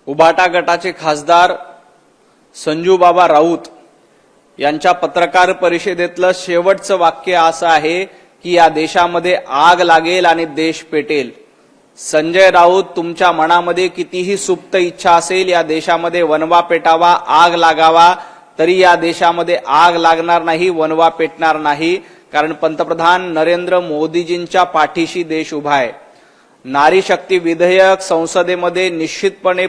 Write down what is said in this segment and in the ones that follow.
उभाटा गटाचे खासदार संजू बाबा राऊत यांच्या पत्रकार परिषदेतलं शेवटचं वाक्य असं आहे की या देशामध्ये आग लागेल आणि देश पेटेल। संजय राऊत, तुमच्या मनामध्ये कितीही सुप्त इच्छा असेल या देशामध्ये वणवा पेटावा, आग लागावा, तरी या देशामध्ये आग लागणार नाही, वणवा पेटणार नाही, कारण पंतप्रधान नरेंद्र मोदीजींच्या पाठीशी देश उभा आहे। नारी शक्ती विधेयक संसदेमध्ये निश्चितपणे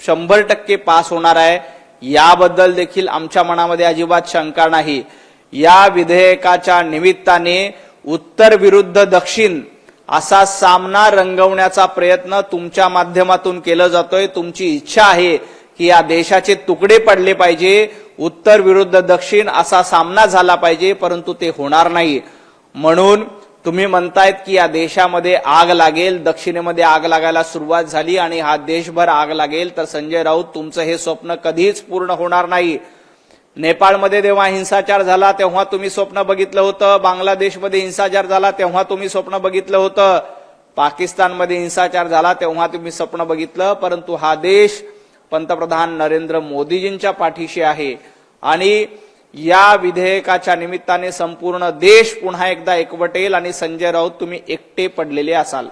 100% पास होणार आहे, याबद्दल देखील आमच्या मनामध्ये अजिबात शंका नाही। या विधेयकाच्या निमित्ताने उत्तर विरुद्ध दक्षिण असा सामना रंगवण्याचा प्रयत्न तुमच्या माध्यमातून केला जातोय। तुमची इच्छा आहे की या देशाचे तुकडे पडले पाहिजे, उत्तर विरुद्ध दक्षिण असा सामना झाला पाहिजे, परंतु ते होणार नाही। म्हणून तुम्ही म्हणतायत की या देशामध्ये आग लागेल, दक्षिणेमध्ये आग लागायला सुरुवात झाली आणि हा देशभर आग लागेल, तर संजय राऊत तुमचं हे स्वप्न कधीच पूर्ण होणार नाही। नेपाळमध्ये जेव्हा हिंसाचार झाला तेव्हा तुम्ही स्वप्न बघितलं होतं, बांगलादेशमध्ये हिंसाचार झाला तेव्हा तुम्ही स्वप्न बघितलं होतं, पाकिस्तानमध्ये हिंसाचार झाला तेव्हा तुम्ही स्वप्न बघितलं, परंतु हा देश पंतप्रधान नरेंद्र मोदीजींच्या पाठीशी आहे आणि या विधेयकाच्या निमित्ताने संपूर्ण देश पुन्हा एकदा एकवटेल आणि संजय राऊत तुम्ही एकटे पडलेले असाल।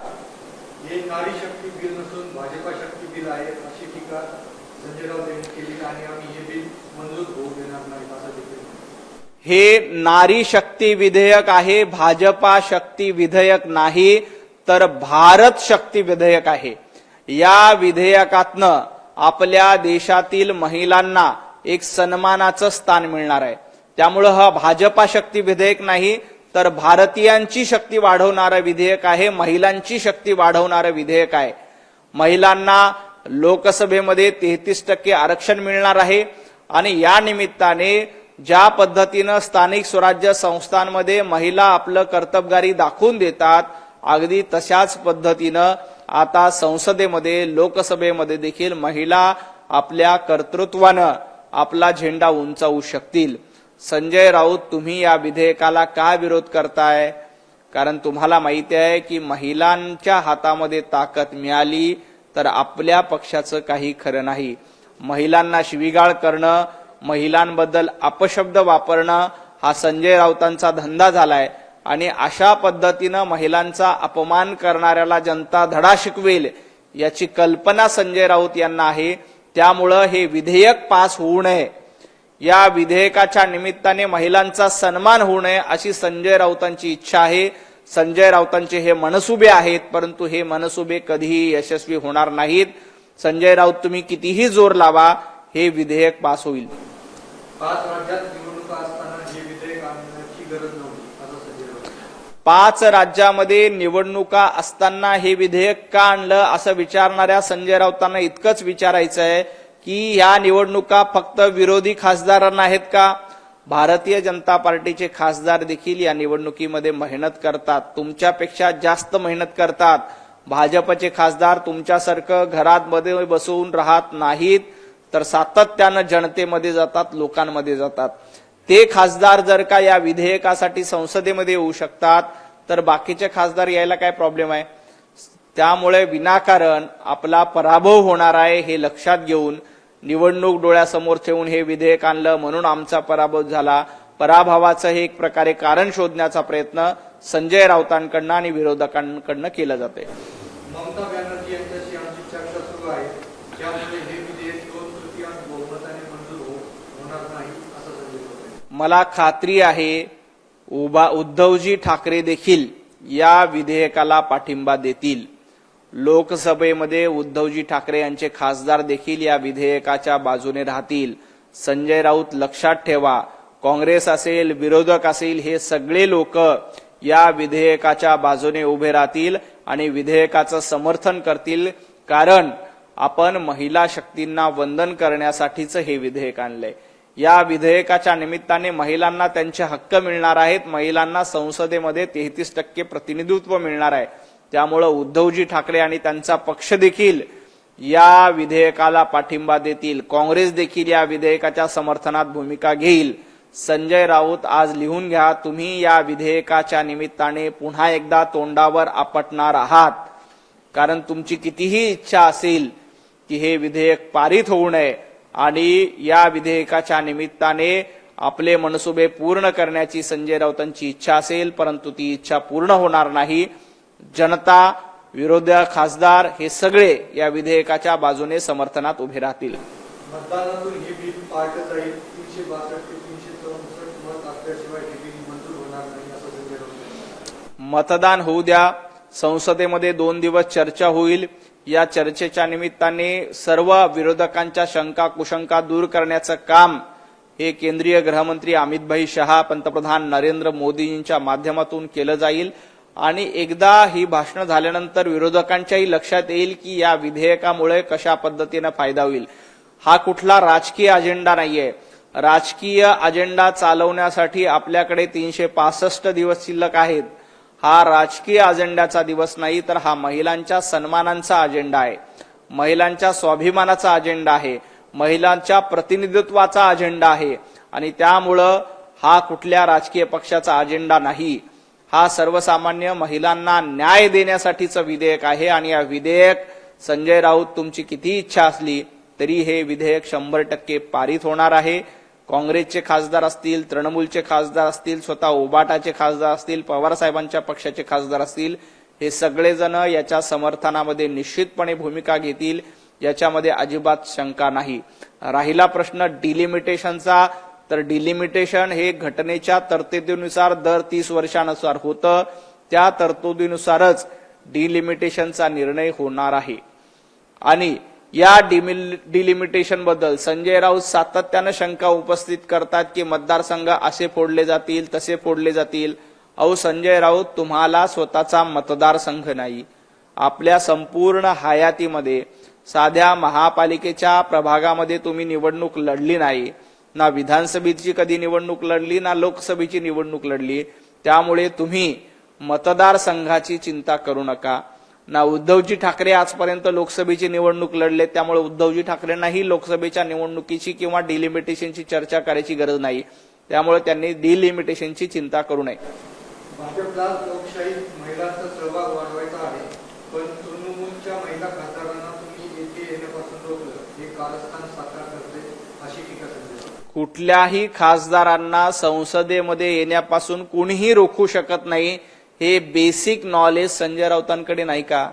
हे नारी शक्ती बिल नसून भाजपा शक्ती बिल आहे अशी टीका संजय राऊत यांनी केली आणि आम्ही हे बिल मंजूर होऊ देणार नाही असं देखील। हे नारी शक्ती विधेयक आहे, भाजपा शक्ती विधेयक नाही, तर भारत शक्ती विधेयक आहे। या विधेयकातनं आपल्या देशातील महिलांना एक सन्मानाचं स्थान मिळणार आहे। त्यामुळे हा भाजपा शक्ती विधेयक नाही, तर भारतीयांची शक्ती वाढवणारं विधेयक आहे, महिलांची शक्ती वाढवणारं विधेयक आहे। महिलांना लोकसभेमध्ये 33% आरक्षण मिळणार आहे आणि या निमित्ताने ज्या पद्धतीनं स्थानिक स्वराज्य संस्थांमध्ये महिला आपलं कर्तबगारी दाखवून देतात, अगदी तशाच पद्धतीनं आता संसदेमध्ये, लोकसभेमध्ये देखील महिला आपल्या कर्तृत्वानं आपला झेंडा उंचावू शकतील। संजय राऊत, तुम्ही या विधेयकाला का विरोध करताय? कारण तुम्हाला माहिती आहे की महिलांच्या हातामध्ये ताकद मिळाली तर आपल्या पक्षाचं काही खरं नाही। महिलांना शिवीगाळ करणं, महिलांबद्दल अपशब्द वापरणं हा संजय राऊतांचा धंदा झालाय आणि अशा पद्धतीनं महिलांचा अपमान करणाऱ्याला जनता धडा शिकवेल याची कल्पना संजय राऊत यांना आहे। त्यामुळं हे विधेयक पास होऊ नये, या विधेयकाच्या निमित्ताने महिलांचा सन्मान होऊ नये अशी संजय राऊतांची इच्छा आहे। संजय राऊतांचे हे मनसुबे आहेत, परंतु हे मनसुबे कधीही यशस्वी होणार नाहीत। संजय राऊत, तुम्ही कितीही जोर लावा, हे विधेयक पास होईल। 5 राज्यात निवडणुका असताना हे विधेयक आणण्याची गरज नव्हती असं संजय राऊत। 5 राज्यामध्ये निवडणुका असताना हे विधेयक का आणलं असं विचारणाऱ्या संजय राऊतांना इतकंच विचारायचं आहे की ह्या निवडणुका फक्त विरोधी खासदारांना आहेत का? भारतीय जनता पार्टीचे खासदार देखील या निवडणुकीमध्ये मेहनत करतात, तुमच्यापेक्षा जास्त मेहनत करतात। भाजपचे खासदार तुमच्यासारखं घरात मध्ये बसून राहत नाहीत, तर सातत्यानं जनतेमध्ये जातात, लोकांमध्ये जातात। ते खासदार जर का या विधेयकासाठी संसदेमध्ये येऊ शकतात तर बाकीचे खासदार यायला काय प्रॉब्लेम आहे? त्यामुळे विनाकारण आपला पराभव होणार आहे हे लक्षात घेऊन, निवडणूक डोळ्यासमोर ठेवून हे विधेयक आणलं म्हणून आमचा पराभव झाला, पराभवाचं हे एक प्रकारे कारण शोधण्याचा प्रयत्न संजय राऊतांकडनं आणि विरोधकांकडनं केला जातोय। ममता बॅनर्जी यांच्याशी आमची चर्चा सुरू आहे, त्यामुळे हे विधेयक 2/3 बहुमताने मंजूर होणार नाही असं संजय राऊत। मला खात्री आहे उद्धवजी ठाकरे देखील या विधेयकाला पाठिंबा देतील। लोकसभेमध्ये उद्धवजी ठाकरे यांचे खासदार देखील या विधेयकाच्या बाजूने राहतील। संजय राऊत, लक्षात ठेवा, काँग्रेस असेल, विरोधक असेल, हे सगळे लोक या विधेयकाच्या बाजूने उभे राहतील आणि विधेयकाचं समर्थन करतील, कारण आपण महिला शक्तींना वंदन करण्यासाठीच हे विधेयक आणलंय। या विधेयकाच्या निमित्ताने महिलांना त्यांचे हक्क मिळणार आहेत, महिलांना संसदेमध्ये 33% प्रतिनिधित्व मिळणार आहे। त्यामुळे उद्धवजी ठाकरे आणि त्यांचा पक्ष देखील या विधेयकाला पाठिंबा देतील, काँग्रेस देखील या विधेयकाच्या समर्थनात भूमिका घेईल। संजय राऊत, आज लिहून घ्या, तुम्ही या विधेयकाच्या निमित्ताने पुन्हा एकदा तोंडावर आपटणार आहात, कारण तुमची कितीही इच्छा असेल की हे विधेयक पारित होऊ नये आणि या विधेयकाच्या निमित्ताने आपले मनसुबे पूर्ण करण्याची संजय राऊतांची इच्छा असेल, परंतु ती इच्छा पूर्ण होणार नाही. जनता, विरोधी खासदार हे सगळे या विधेयकाच्या बाजूने समर्थनात उभे राहतील. मतदानातून हे बिल पार्ट जाईल. 362 ते 364 मत असल्याशिवाय हे बिल मंजूर होणार नाही असं संजय राऊत म्हणाले. मतदान होऊ द्या. संसदेमध्ये 2 दिवस चर्चा होईल. या चर्चेच्या निमित्ताने सर्व विरोधकांच्या शंका कुशंका दूर करण्याचं काम हे केंद्रीय गृहमंत्री अमित शहा, पंतप्रधान नरेंद्र मोदींच्या माध्यमातून केलं जाईल. आणि एकदा ही भाषणं झाल्यानंतर विरोधकांच्याही लक्षात येईल की या विधेयकामुळे कशा पद्धतीने फायदा होईल. हा कुठला राजकीय अजेंडा नाहीये. राजकीय अजेंडा चालवण्यासाठी आपल्याकडे 365 दिवस शिल्लक आहेत. हा राजकीय अजेंड्याचा दिवस नाही, तर हा महिलांच्या सन्मानाचा अजेंडा आहे, महिलांच्या स्वाभिमानाचा अजेंडा आहे, महिलांच्या प्रतिनिधित्वाचा अजेंडा आहे. आणि त्यामुळं हा कुठल्या राजकीय पक्षाचा अजेंडा नाही. हा सर्वसामान्य महिलांना न्याय देण्यासाठीचं विधेयक आहे. आणि या विधेयक संजय राऊत तुमची किती इच्छा असली तरी हे विधेयक 100% पारित होणार आहे. काँग्रेसचे खासदार असतील, तृणमूलचे खासदार असतील, स्वतः उबाटाचे खासदार असतील, पवार साहेबांच्या पक्षाचे खासदार असतील, हे सगळेजण याच्या समर्थनामध्ये निश्चितपणे भूमिका घेतील. याच्यामध्ये अजिबात शंका नाही. राहिला प्रश्न डिलिमिटेशनचा, तर डिलिमिटेशन हे घटनेच्या तरतुदीनुसार दर 30 वर्षानुसार होतं. त्या तरतुदीनुसारच डिलिमिटेशनचा निर्णय होणार आहे. आणि या डिलिमिटेशन बद्दल संजय राऊत सातत्यानं शंका उपस्थित करतात की मतदारसंघ असे फोडले जातील, तसे फोडले जातील. अहो संजय राऊत, तुम्हाला स्वतःचा मतदारसंघ नाही. आपल्या संपूर्ण हयातीमध्ये साध्या महापालिकेच्या प्रभागामध्ये तुम्ही निवडणूक लढली नाही. ना विधानसभेची कधी निवडणूक लढली, ना लोकसभेची निवडणूक लढली. त्यामुळे तुम्ही मतदारसंघाची चिंता करू नका. ना उद्धवजी ठाकरे आजपर्यंत लोकसभेची निवडणूक लढले, त्यामुळे उद्धवजी ठाकरेंनाही लोकसभेच्या निवडणुकीची किंवा डिलिमिटेशनची चर्चा करायची गरज नाही. त्यामुळे त्यांनी डिलिमिटेशनची चिंता करू नये. भाजपला लोकशाहीत महिलांचा सहभाग वाढवायचा आहे, पण तृणमूलच्या महिला खासदारांना तुम्ही येथे येण्यापासून रोखलं, हे कारस्थान साकार करते अशी टीका संजय राऊत. कुठल्याही खासदारांना संसदेमध्ये येण्यापासून कुणीही रोखू शकत नाही. हे बेसिक नॉलेज संजय राऊतांकडे नाही का?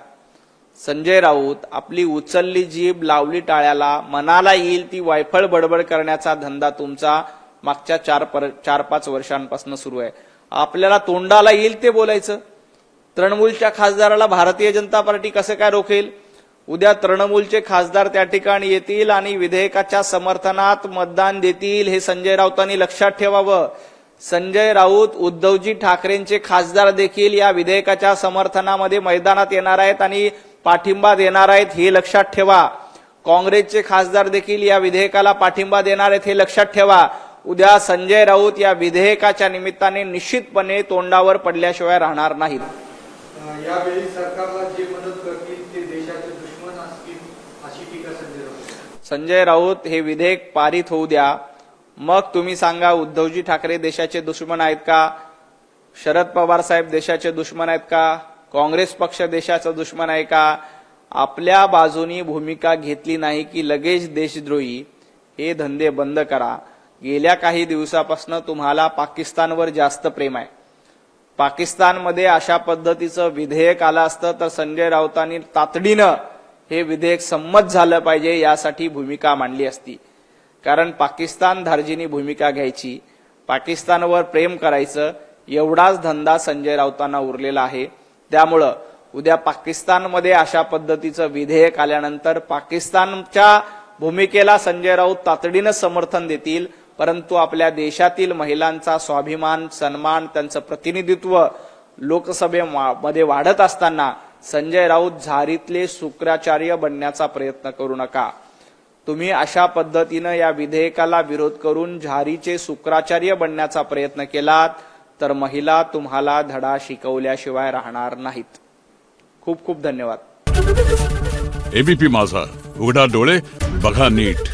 संजय राऊत आपली उचलली जीभ लावली टाळ्याला, मनाला येईल ती वायफळ बडबड करण्याचा धंदा तुमचा मागच्या 4-5 वर्षांपासून सुरू आहे. आपल्याला तोंडाला येईल ते बोलायचं. तृणमूलच्या खासदाराला भारतीय जनता पार्टी कसं काय रोखेल? उद्या तृणमूलचे खासदार त्या ठिकाणी येतील आणि विधेयकाच्या समर्थनात मतदान देतील. हे संजय राऊतांनी लक्षात ठेवावं. संजय राऊत, उद्धवजी ठाकरेंचे खासदार देखील या विधेयकाच्या समर्थनामध्ये मैदानात येणार आहेत आणि पाठिंबा देणार आहेत, हे लक्षात ठेवा. काँग्रेसचे खासदार देखील या विधेयकाला पाठिंबा देणार आहेत, हे लक्षात ठेवा. उद्या संजय राऊत या विधेयकाच्या निमित्ताने निश्चितपणे तोंडावर पडल्याशिवाय राहणार नाहीत. यावेळी सरकारला जे मदत करतील ते देशाचे दुश्मन असतील अशी टीका संजय राऊत. संजय राऊत, हे विधेयक पारित होऊ द्या. मग तुम्ही सांगा, उद्धवजी ठाकरे देशाचे दुश्मन आहेत का? शरद पवार साहेब देशाचे दुश्मन आहेत का? काँग्रेस पक्ष देशाचा दुश्मन आहे का? आपल्या बाजूनी भूमिका घेतली नाही की लगेच देशद्रोही. हे धंदे बंद करा. गेल्या काही दिवसापासून तुम्हाला पाकिस्तानवर जास्त प्रेम आहे. पाकिस्तानमध्ये अशा पद्धतीचं विधेयक आलं असतं तर संजय राऊतांनी तातडीनं हे विधेयक संमत झालं पाहिजे यासाठी भूमिका मांडली असती. कारण पाकिस्तान धार्जिनी भूमिका घ्यायची, पाकिस्तानवर प्रेम करायचं, एवढाच धंदा संजय राऊतांना उरलेला आहे. त्यामुळं उद्या पाकिस्तानमध्ये अशा पद्धतीचं विधेयक आल्यानंतर पाकिस्तानच्या भूमिकेला संजय राऊत तातडीनं समर्थन देतील. परंतु आपल्या देशातील महिलांचा स्वाभिमान, सन्मान, त्यांचं प्रतिनिधित्व लोकसभेमध्ये वाढत असताना संजय राऊत झारीतले शुक्राचार्य बनण्याचा प्रयत्न करू नका. तुम्ही अशा पद्धतीनं या विधेयकाला विरोध करून झारीचे शुक्राचार्य बनण्याचा प्रयत्न केलात तर महिला तुम्हाला धडा शिकवल्याशिवाय राहणार नाहीत. खूप खूप धन्यवाद. एबीपी माझा, उघडा डोळे बघा नीट.